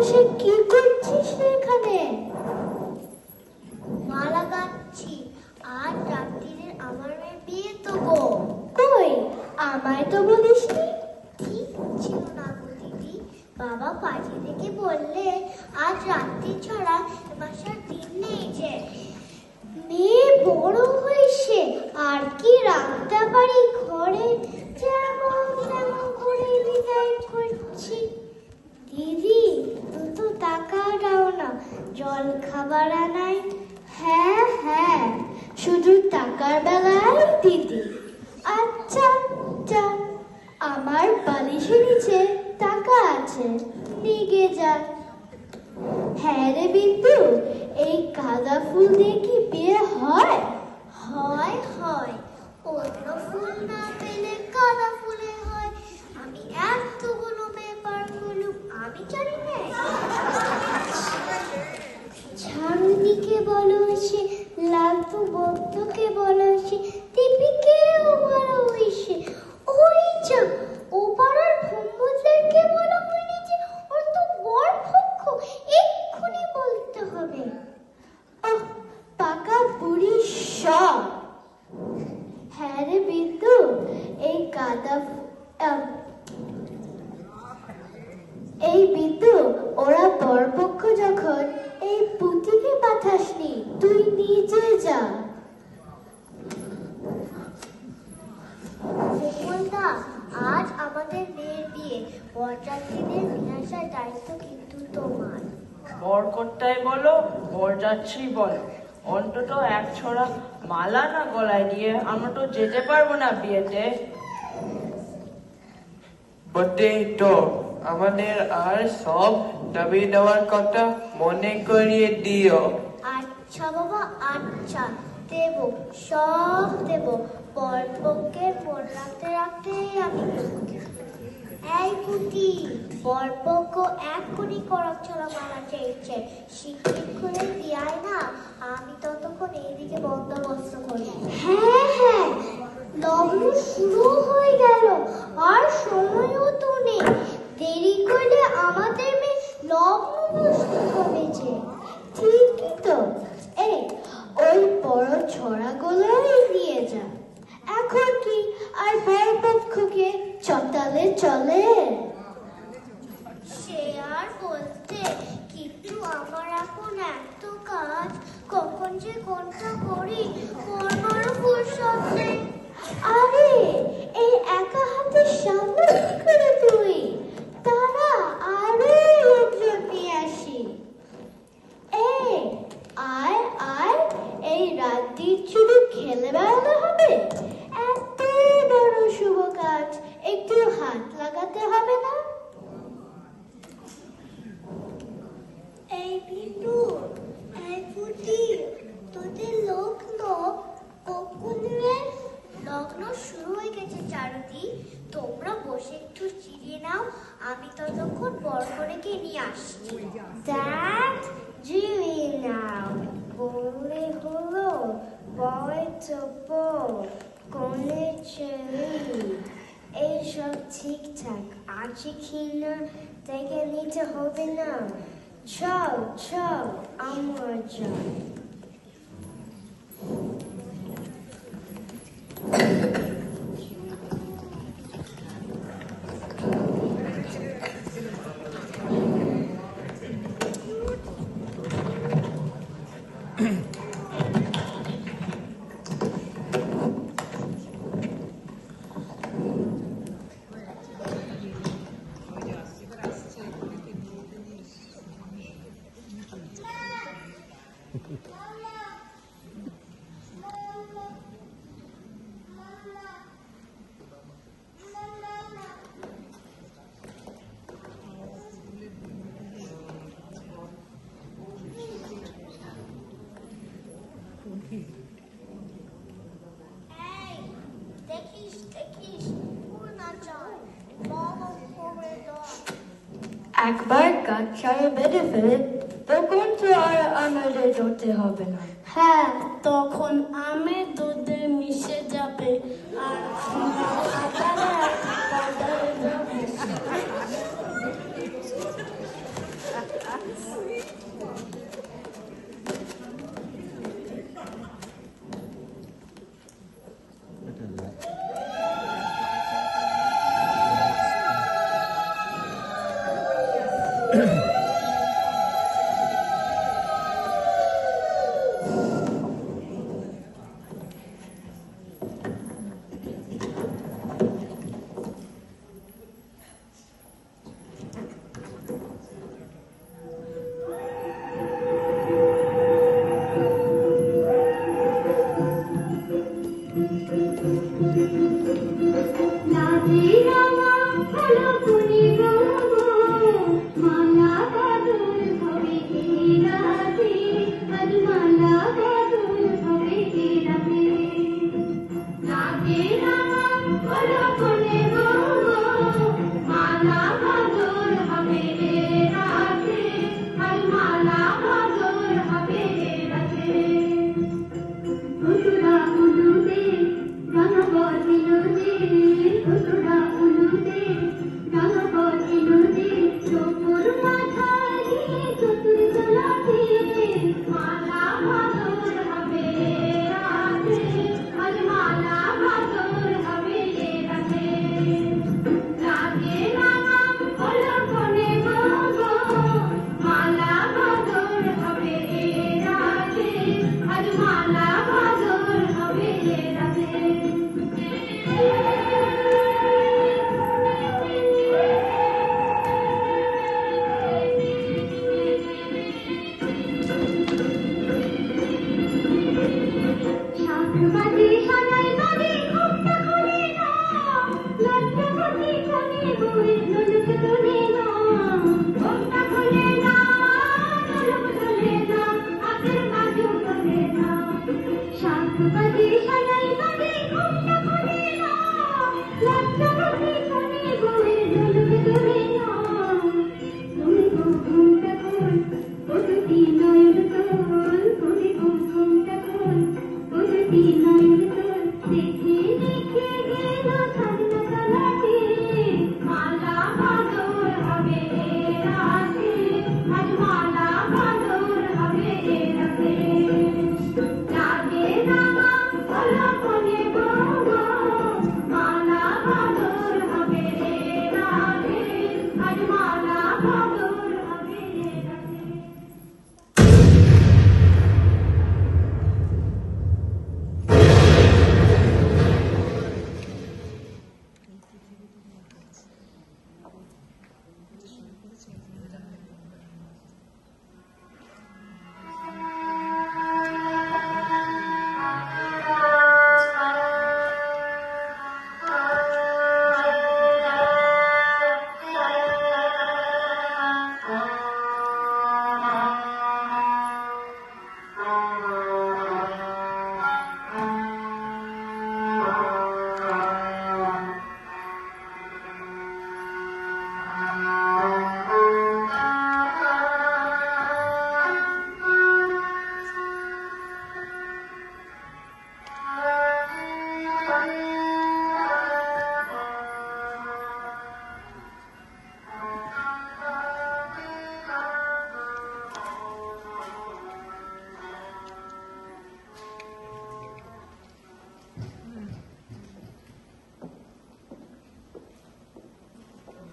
বসে কি করছিস এখানে? মালা গাচ্ছি, আজ রাত্রিরে আমার মেয়ের বিয়ে তো গো। কই, আমায় তো বলিসনি। ঠিক ছিল না গো দিদি, বাবা পাঠিয়ে দেখে বললে আজ রাত্রি ছাড়া বাসার দিন নেই যে। মেয়ে বড় হয়েছে, আর কি রাখতে পারি ঘরে, যেমন তেমন করে বিদায় করছি। দিদি, দুটো টাকা দাও না, জল খাবার আনাই। হ্যাঁ হ্যাঁ, শুধু টাকার বেলায় দিদি। আচ্ছা যা, আমার বালিশের নিচে টাকা আছে, নিয়ে যা। হ্যাঁ রে বিন্দু, এই গাঁদা ফুল দিয়ে কি বিয়ে হয়? হয় হয়, অন্য ফুল না পেলে গাঁদা ফুলে হয়। আমি এতগুলো ব্যাপার হলুম, আমি জানি না। ছাড়ুনিকে বলছে, লালটু বন্ধুকে বলছে, দীপিকেও বলছে। ওই যা, ও পাড়ার ভম্বদেরকে বলা হয়নি যে ওর তো বর পক্ষ, এক্ষুনি বলতে হবে। আহ, পাকা বুড়ি সব। হ্যাঁ রে বিন্দু, এই এই বিন্দু, ওরা বরপক্ষ যখন এই পুঁতিকে পাঠাসনি, তুই নিজে যা। গোপলদা, আজ আমাদের মেয়ের বিয়ে, বরযাত্রীদের নিয়ে আসার দায়িত্ব কিন্তু তোমার। বরকর্তাই বলো, বরযাত্রী বলো, অন্তত এক ছড়া মালা না গলায় দিয়ে আমরা তো যেতে পারবো না বিয়েতে। বটে তো, আমাদের আর সব দাবি দেওয়ার কথা মনে করিয়ে দিও। আচ্ছা বাবা, আচ্ছা দেব, সব দেব। বরপক্ষের মন রাখতে রাখতেই আমি এই পুঁতি, বরপক্ষ এক্ষুনি করক ছড়া মালা চেয়েছে, শিগগির করে দিয়াই না, আমি ততক্ষণ এইদিকে বন্দোবস্ত করি। হ্যাঁ হ্যাঁ, লগ্ন শুরু হয়ে গেল, আর সময়ও তো নেই। দেরি করলে আমাদের মেয়ে লগ্ন বসতে হবে যে। ঠিকই তো, এই ওই বড় ছড়াগুলোই নিয়ে যা। এখন কি আর বরপক্ষকে চটালে চলে? সে আর বলতে, কিন্তু আমার এখন এত কাজ, কখন যে কোনটা করি করবার ফুরসত নেই। আরে, এই একা হাতে সামনে কি করে তুই? তারা আরো লোকজন নিয়ে আসি। এই আয় আয়, এই রাত্রি শুধু খেলে বেড়াতে হবে? এত বড় শুভ কাজ, একটু হাত লাগাতে হবে না? এই বিন্দু, এই পুঁতি, তোদের লগ্ন কখন রে? লগ্ন শুরু হয়ে গেছে চারুদি, তোমরা বসে একটু চিরিয়ে নাও, আমি ততক্ষণ বর করে নিয়ে আসছি। That really now, বললে হলো, বয় চপ্পো, কোনে ছেলে, এইসব ঠিকঠাক আছে কি না দেখে নিতে হবে না? চল চল, আমরা যাই। দেখিস দেখিস, ফুল না চায়, বড় করে দাও। একবার কাজ ছাড়া বেঁধে ফেলে তখন তো আর আমাদের ধরতে হবে না। হ্যাঁ, তখন আমের দুধে মিশে যাবে আর নাজিরামা ভালো করে গো